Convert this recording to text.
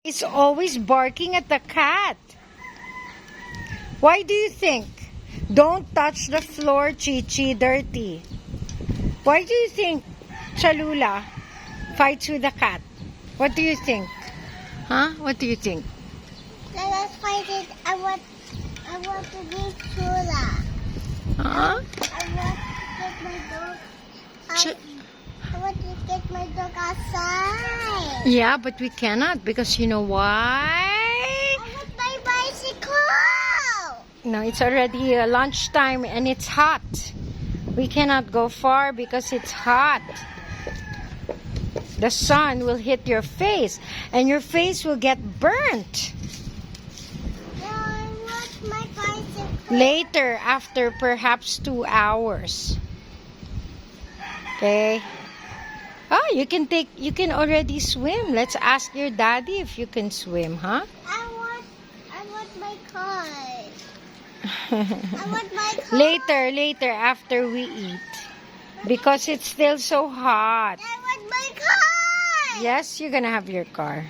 It's always barking at the cat. Why do you think? Don't touch the floor, Chichi, dirty. Why do you think Cholula fights with the cat? What do you think? Huh? What do you think? Let us fight it. I want to be Chula. Huh? I want to get my dog. I want to get my dog outside. Yeah, but we cannot because you know why? I want my bicycle. No, it's already lunchtime and it's hot. We cannot go far because it's hot. The sun will hit your face and your face will get burnt. No, I want my bicycle. Later, after perhaps 2 hours. Okay. Oh, you can already swim. Let's ask your daddy if you can swim, huh? I want my car. I want my car. Later, after we eat. Because it's still so hot. I want my car. Yes, you're gonna have your car.